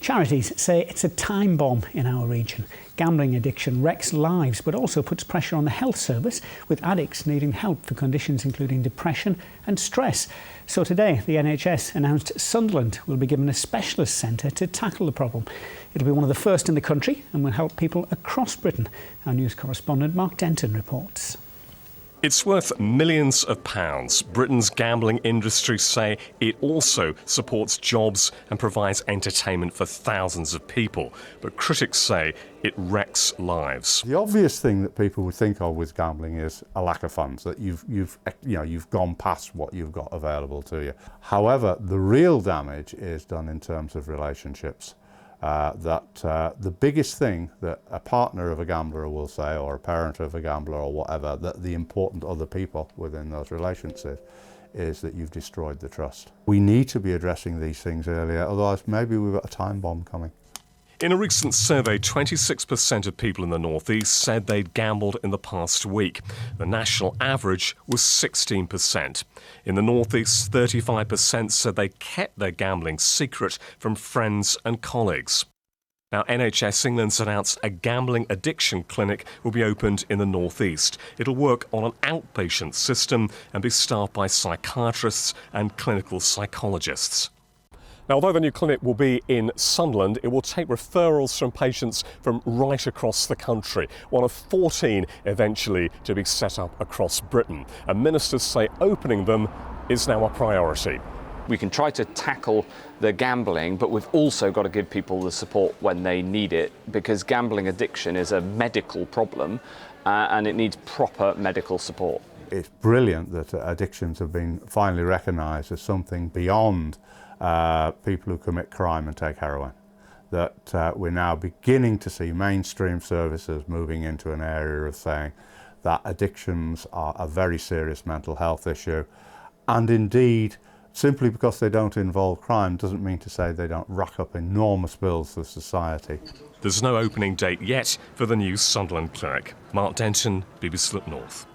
Charities say it's a time bomb in our region. Gambling addiction wrecks lives but also puts pressure on the health service, with addicts needing help for conditions including depression and stress. So today the NHS announced Sunderland will be given a specialist centre to tackle the problem. It'll be one of the first in the country and will help people across Britain. Our news correspondent Mark Denton reports. It's worth millions of pounds. Britain's gambling industry say it also supports jobs and provides entertainment for thousands of people. But critics say it wrecks lives. The obvious thing that people would think of with gambling is a lack of funds, that you've gone past what you've got available to you. However, the real damage is done in terms of relationships. The biggest thing that a partner of a gambler will say, or a parent of a gambler or whatever, that the important other people within those relationships is that you've destroyed the trust. We need to be addressing these things earlier, otherwise maybe we've got a time bomb coming. In a recent survey, 26% of people in the North East said they'd gambled in the past week. The national average was 16%. In the North East, 35% said they kept their gambling secret from friends and colleagues. Now, NHS England's announced a gambling addiction clinic will be opened in the North East. It'll work on an outpatient system and be staffed by psychiatrists and clinical psychologists. Now, although the new clinic will be in Sunderland, it will take referrals from patients from right across the country, one of 14 eventually to be set up across Britain. And ministers say opening them is now a priority. We can try to tackle the gambling, but we've also got to give people the support when they need it, because gambling addiction is a medical problem and it needs proper medical support. It's brilliant that addictions have been finally recognised as something beyond people who commit crime and take heroin. That we're now beginning to see mainstream services moving into an area of saying that addictions are a very serious mental health issue, and indeed, simply because they don't involve crime doesn't mean to say they don't rack up enormous bills for society. There's no opening date yet for the new Sunderland clinic. Mark Denton, BBC North.